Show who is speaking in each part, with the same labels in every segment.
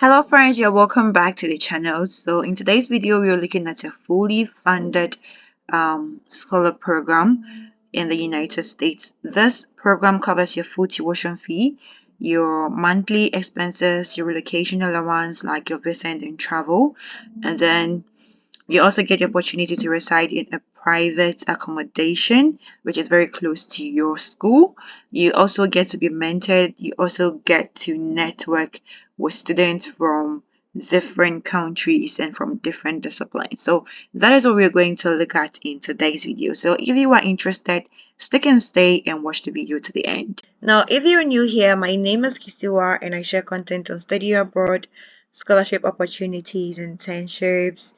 Speaker 1: Hello friends, you're welcome back to the channel. So in today's video, we're looking at a fully funded scholar program in the United States. This program covers your full tuition fee, your monthly expenses, your relocation allowance like your visa and travel, and then you also get the opportunity to reside in a private accommodation, which is very close to your school. You also get to be mentored. You also get to network with students from different countries and from different disciplines. So that is what we're going to look at in today's video. So if you are interested, stick and stay and watch the video to the end. Now, if you're new here, my name is Kisiwa and I share content on study abroad, scholarship opportunities, internships,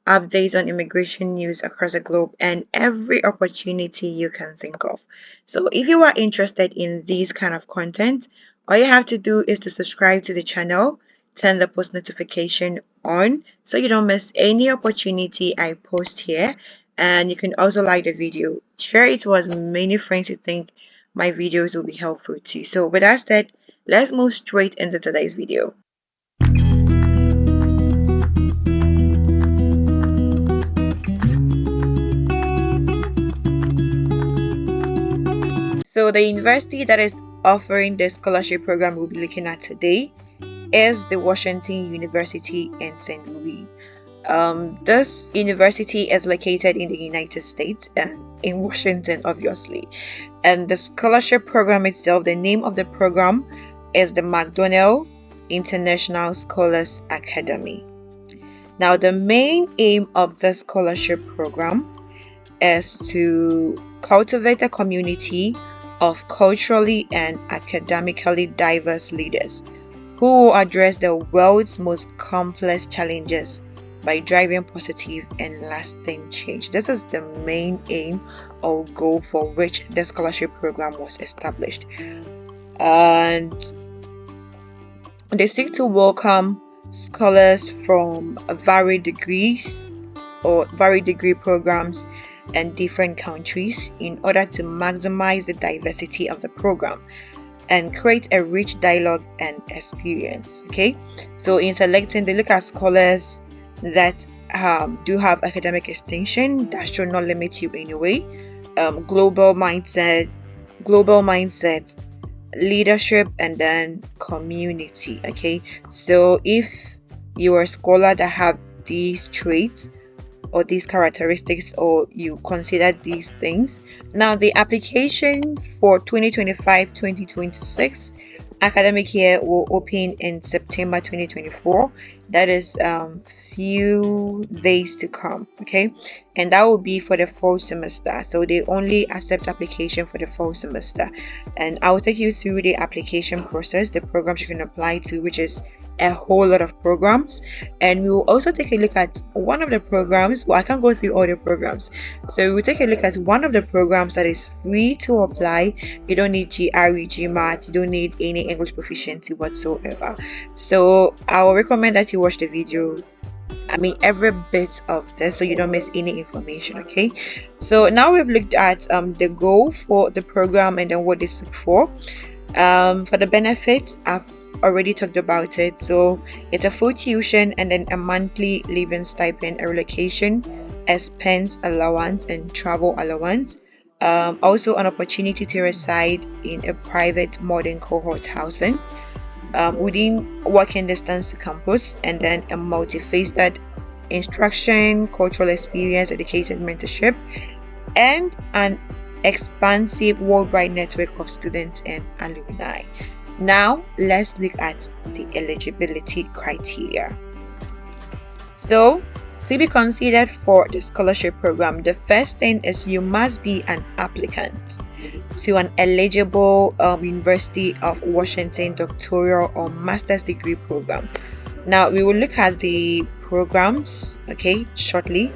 Speaker 1: updates on immigration news across the globe, and every opportunity you can think of. So if you are interested in these kind of content, all you have to do is to subscribe to the channel, turn the post notification on so you don't miss any opportunity I post here, and you can also like the video, share it to as many friends who think my videos will be helpful too. So with that said, let's move straight into today's video. So the university that is offering the scholarship program we'll be looking at today is the Washington University in St. Louis. This university is located in the United States and in Washington, obviously. And the scholarship program itself, the name of the program is the McDonnell International Scholars Academy. Now, the main aim of the scholarship program is to cultivate a community of culturally and academically diverse leaders who will address the world's most complex challenges by driving positive and lasting change. This is the main aim or goal for which the scholarship program was established. And they seek to welcome scholars from varied degrees or varied degree programs and different countries in order to maximize the diversity of the program and create a rich dialogue and experience. Okay, so in selecting, they look at scholars that do have academic extension that should not limit you in a way, global mindset, leadership, and then community. Okay, so if you're a scholar that have these traits or these characteristics, or you consider these things. Now, the application for 2025-2026 academic year will open in September 2024. That is few days to come. Okay, and that will be for the fall semester, so they only accept application for the fall semester. And I will take you through the application process, the programs you can apply to, which is a whole lot of programs, and we will also take a look at one of the programs. Well, I can't go through all the programs, so we'll take a look at one of the programs that is free to apply. You don't need GRE, GMAT, you don't need any English proficiency whatsoever. So I will recommend that you watch the video, every bit of this, so you don't miss any information. Okay, so now we've looked at the goal for the program and then what they seek for. For the benefit, I've already talked about it. So it's a full tuition and then a monthly living stipend, a relocation expense allowance and travel allowance, also an opportunity to reside in a private modern cohort housing within walking distance to campus, and then a multifaceted instruction, cultural experience, education, mentorship, and an expansive worldwide network of students and alumni. Now let's look at the eligibility criteria. So to be considered for the scholarship program, the first thing is you must be an applicant to an eligible University of Washington doctoral or master's degree program. Now we will look at the programs, okay, shortly.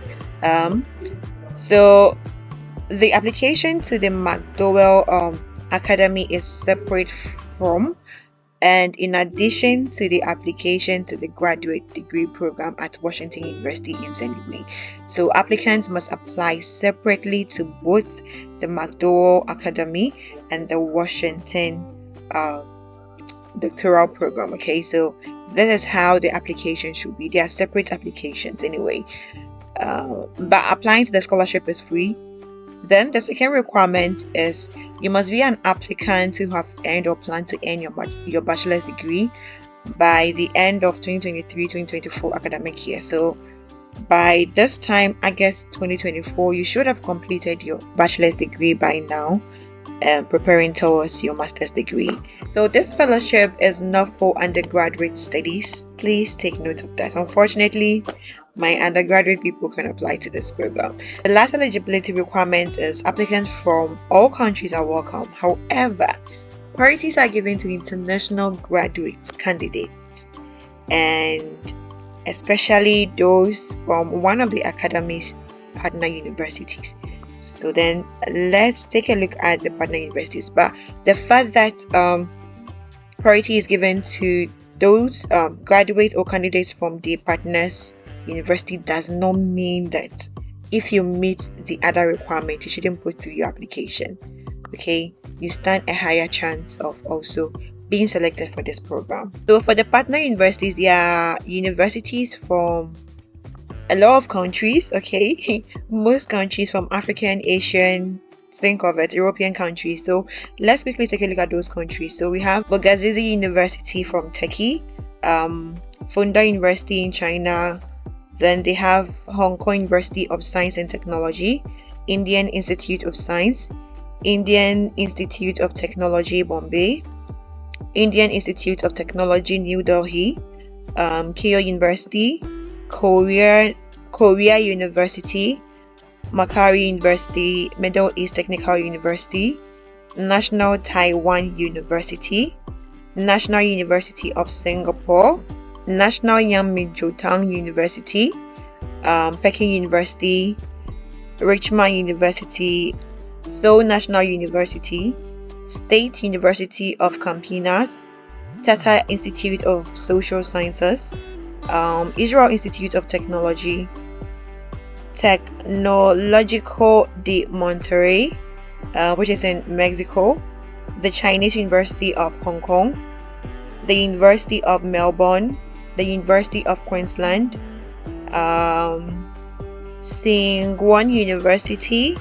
Speaker 1: So the application to the McDowell Academy is separate from, and in addition to the application to the graduate degree program at Washington University in St. Louis. So applicants must apply separately to both the McDowell Academy and the Washington doctoral program. Okay, so This is how the application should be. They are separate applications anyway. But applying to the scholarship is free. Then the second requirement is you must be an applicant who have earned or plan to earn your bachelor's degree by the end of 2023-2024 academic year. So by this time, August 2024, you should have completed your bachelor's degree by now, preparing towards your master's degree. So this fellowship is not for undergraduate studies. Please take note of that. Unfortunately, my undergraduate people can apply to this program. The last eligibility requirement is applicants from all countries are welcome. However, priorities are given to international graduate candidates, and especially those from one of the Academy's partner universities. So then let's take a look at the partner universities. But the fact that priority is given to those graduates or candidates from the partners university does not mean that if you meet the other requirement, you shouldn't put through your application. Okay, you stand a higher chance of also being selected for this program. So for the partner universities, they are universities from a lot of countries. Okay, most countries from African, Asian, think of it, European countries. So let's quickly take a look at those countries. So we have Bogazizi University from Turkey, Funda University in China. Then they have Hong Kong University of Science and Technology, Indian Institute of Science, Indian Institute of Technology Bombay, Indian Institute of Technology New Delhi, Keio University, Korea University, Macquarie University, Middle East Technical University, National Taiwan University, National University of Singapore, National Yangmingshan University, Peking University, Richmond University, Seoul National University, State University of Campinas, Tata Institute of Social Sciences, Israel Institute of Technology, Tecnológico de Monterrey, which is in Mexico, the Chinese University of Hong Kong, the University of Melbourne, the University of Queensland, Singwon University,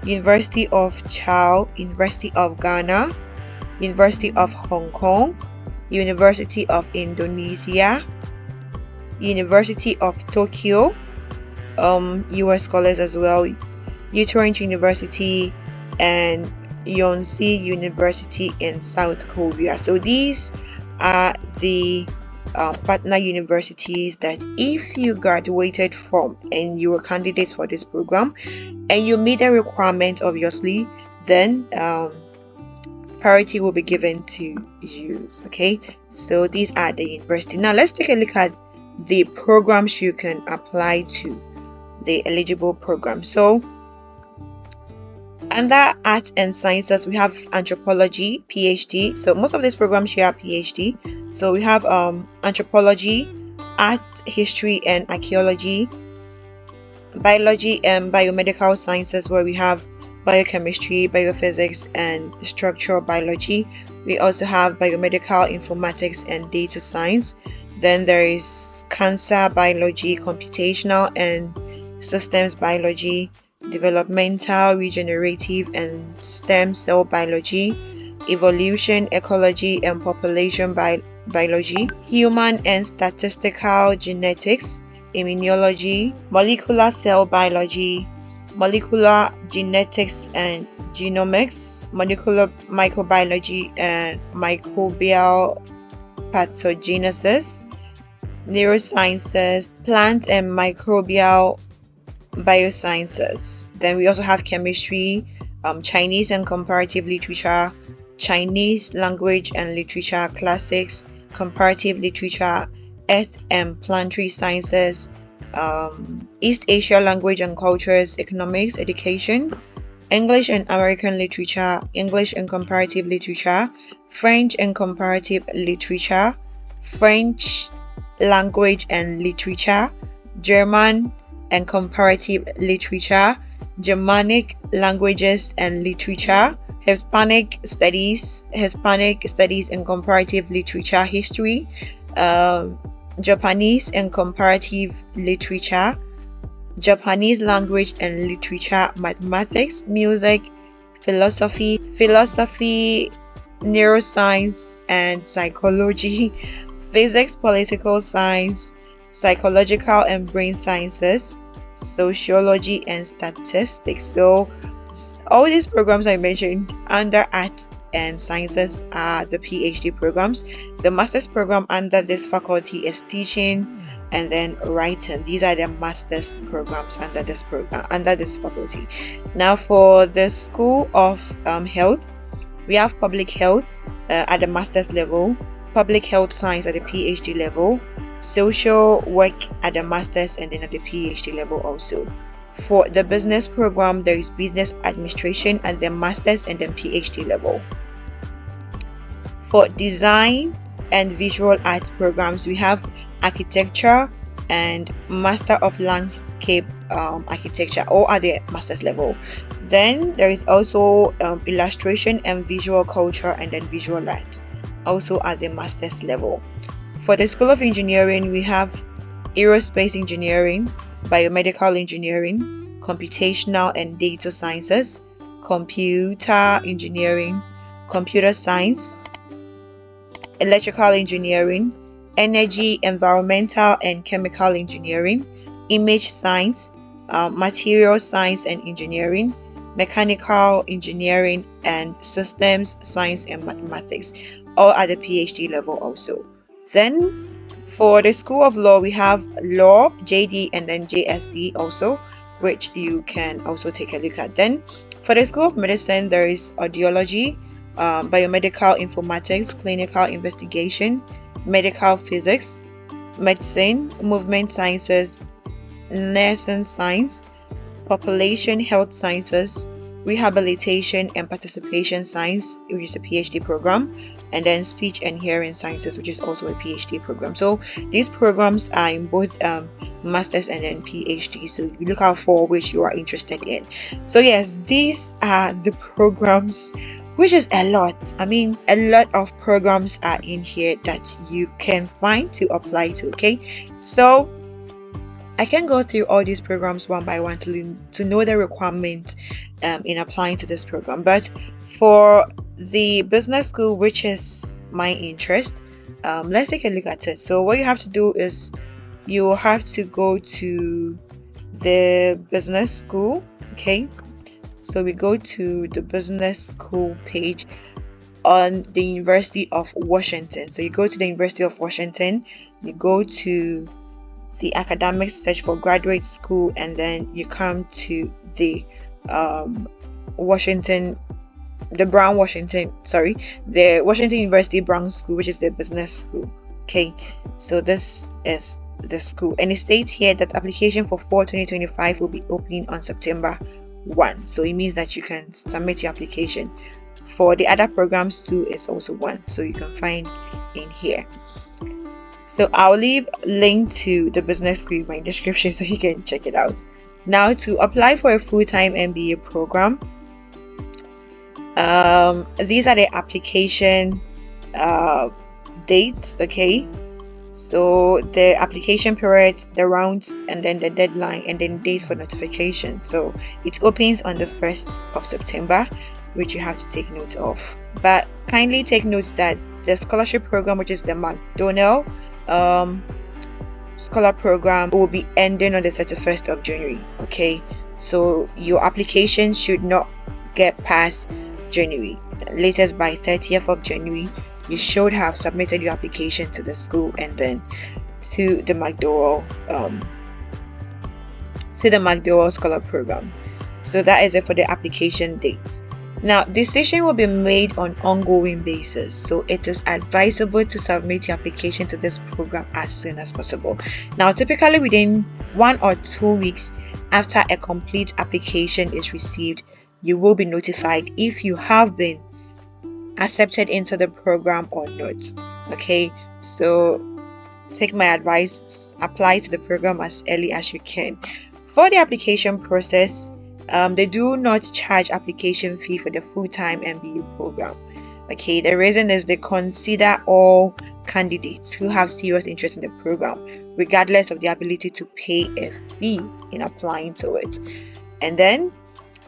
Speaker 1: University of Chao, University of Ghana, University of Hong Kong, University of Indonesia, University of Tokyo, US scholars as well, Utrent University, and Yonsei University in South Korea. So these are the partner universities that if you graduated from and you were candidates for this program and you meet a requirement, obviously, then priority will be given to you. Okay, so these are the universities. Now let's take a look at the programs you can apply to, the eligible programs. So under art and sciences, we have anthropology, PhD. So most of these programs here are PhD. So we have anthropology, art, history, and archaeology, biology and biomedical sciences, where we have biochemistry, biophysics, and structural biology. We also have biomedical informatics and data science. Then there is cancer biology, computational and systems biology, developmental, regenerative, and stem cell biology, evolution, ecology, and population biology, human and statistical genetics, immunology, molecular cell biology, molecular genetics and genomics, molecular microbiology and microbial pathogenesis, neurosciences, plant and microbial biosciences. Then we also have chemistry, Chinese and comparative literature, Chinese language and literature, classics, comparative literature, earth and planetary sciences, East Asia language and cultures, economics, education, English and American literature, English and comparative literature, French and comparative literature, French language and literature, German and comparative literature, Germanic languages and literature, Hispanic studies and comparative literature, history, Japanese and comparative literature, Japanese language and literature, mathematics, music, philosophy, neuroscience and psychology, physics, political science, psychological and brain sciences, sociology and statistics. So all these programs I mentioned under art and sciences are the PhD programs. The master's program under this faculty is teaching and then writing. These are the master's programs under this faculty. Now for the School of Health, we have public health at the master's level, public health science at the PhD level, social work at the master's and then at the PhD level also. For the business program, there is business administration at the master's and then PhD level. For design and visual arts programs, we have architecture and master of landscape architecture, all at the master's level. Then there is also illustration and visual culture and then visual arts, also at the master's level. For the School of Engineering, we have aerospace engineering, biomedical engineering, computational and data sciences, computer engineering, computer science, electrical engineering, energy, environmental and chemical engineering, image science, material science and engineering, mechanical engineering, and systems science and mathematics, all at the PhD level also. Then for the School of Law, we have Law, JD, and then JSD also, which you can also take a look at. Then for the School of Medicine, there is audiology, biomedical informatics, clinical investigation, medical physics, medicine, movement sciences, nursing science, population health sciences, rehabilitation and participation science, which is a PhD program, and then speech and hearing sciences, which is also a PhD program. So these programs are in both masters and then PhD, so you look out for which you are interested in. So yes, these are the programs, which is a lot. I mean, a lot of programs are in here that you can find to apply to. Okay, so I can go through all these programs one by one to know the requirements in applying to this program. But for the business school, which is my interest, let's take a look at it. So what you have to do is you have to go to the business school. Okay, so we go to the business school page on the University of Washington. So you go to the University of Washington, you go to the academic search for graduate school, and then you come to the Washington University Brown School, which is the business school. Okay, so this is the school, and it states here that application for fall 2025 will be opening on September 1. So it means that you can submit your application. For the other programs too, it's also 1, so you can find in here. So I'll leave a link to the business school in my description so you can check it out. Now, to apply for a full-time MBA program, these are the application dates. Okay, so the application periods, the rounds, and then the deadline, and then dates for notification. So it opens on the 1st of September, which you have to take note of. But kindly take note that the scholarship program, which is the McDonald scholar program, will be ending on the 31st of January. Okay, so your application should not get past January. Latest by 30th of January, you should have submitted your application to the school and then to the McDowell scholar program. So that is it for the application dates. Now, decision will be made on ongoing basis, so it is advisable to submit your application to this program as soon as possible. Now, typically within 1 or 2 weeks after a complete application is received, you will be notified if you have been accepted into the program or not. Okay, so take my advice, apply to the program as early as you can. For the application process, they do not charge application fee for the full-time MBA program. Okay, the reason is they consider all candidates who have serious interest in the program, regardless of the ability to pay a fee in applying to it. And then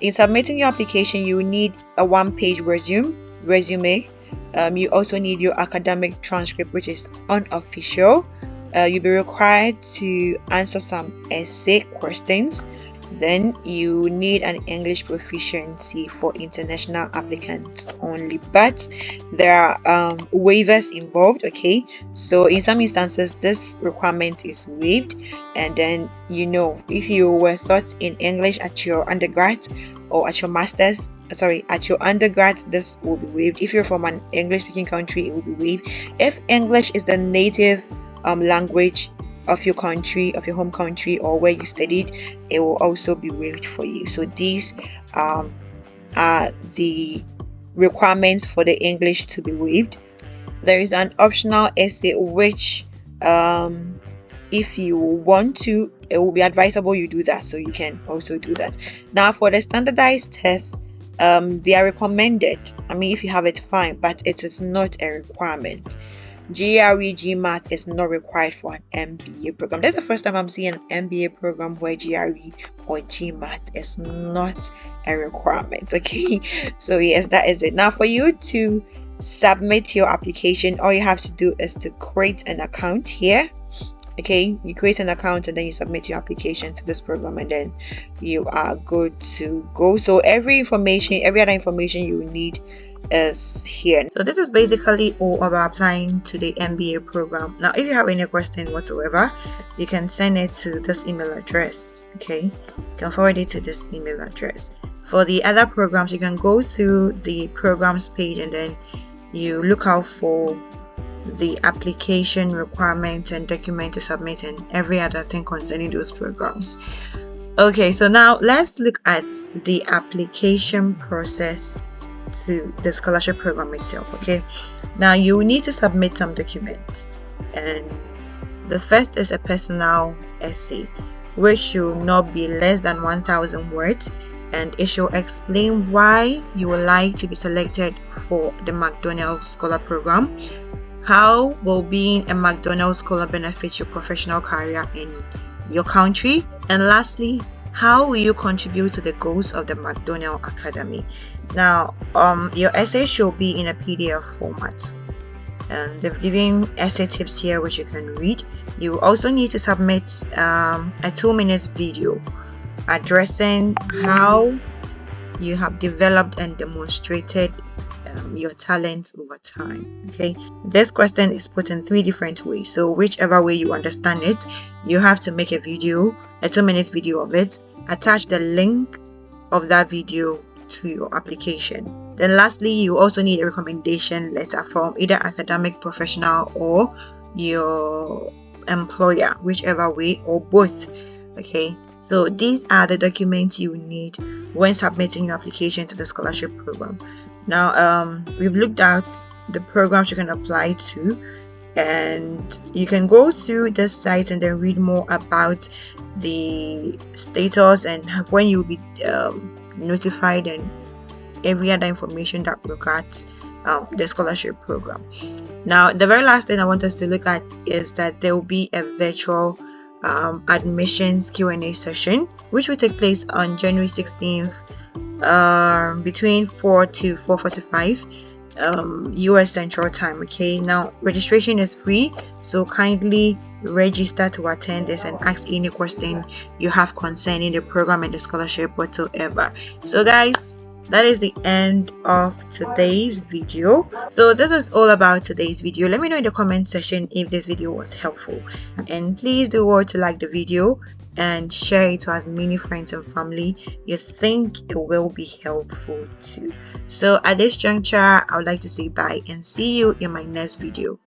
Speaker 1: in submitting your application, you need a one-page resume. You also need your academic transcript, which is unofficial. You'll be required to answer some essay questions. Then you need an English proficiency for international applicants only, but there are waivers involved. Okay, so in some instances this requirement is waived, and then if you were taught in English at your undergrad or at your master's, at your undergrad, this will be waived. If you're from an English speaking country, it will be waived. If English is the native language of your country, of your home country, or where you studied, it will also be waived for you. So these are the requirements for the English to be waived. There is an optional essay which if you want to, it will be advisable you do that, so you can also do that. Now for the standardized tests, they are recommended. I mean, if you have it, fine, but it is not a requirement. GRE GMAT is not required for an MBA program. That's the first time I'm seeing an MBA program where GRE or GMAT is not a requirement. Okay, so yes, that is it. Now for you to submit your application, all you have to do is to create an account here. Okay, you create an account and then you submit your application to this program, and then you are good to go. So every other information you need is here. So this is basically all about applying to the MBA program. Now if you have any question whatsoever, you can send it to this email address. Okay, you can forward it to this email address. For the other programs, you can go through the programs page and then you look out for the application requirement and document to submit and every other thing concerning those programs. Okay, so now let's look at the application process to the scholarship program itself. Okay, now you need to submit some documents, and the first is a personal essay which should not be less than 1,000 words, and it should explain why you would like to be selected for the McDonald's Scholar Program. How will being a McDonald's Scholar benefit your professional career in your country? And lastly, how will you contribute to the goals of the McDonald Academy? Now, your essay should be in a PDF format, and they've given essay tips here which you can read. You also need to submit a 2-minute video addressing how you have developed and demonstrated your talents over time. Okay, this question is put in 3 different ways, so whichever way you understand it, you have to make a 2-minute video of it, attach the link of that video to your application. Then lastly, you also need a recommendation letter from either academic professional or your employer, whichever way, or both. Okay, so these are the documents you need when submitting your application to the scholarship program. Now we've looked at the programs you can apply to, and you can go through this site and then read more about the status and when you'll be notified and every other information that regards the scholarship program. Now the very last thing I want us to look at is that there will be a virtual admissions Q&A session which will take place on January 16th between 4 to 4:45 U.S. Central Time. Okay, now registration is free, so kindly register to attend this and ask any question you have concerning the program and the scholarship whatsoever. So guys, that is the end of today's video. So this is all about today's video. Let me know in the comment section if this video was helpful, and please do want to like the video and share it to as many friends and family you think it will be helpful to. So at this juncture, I would like to say bye and see you in my next video.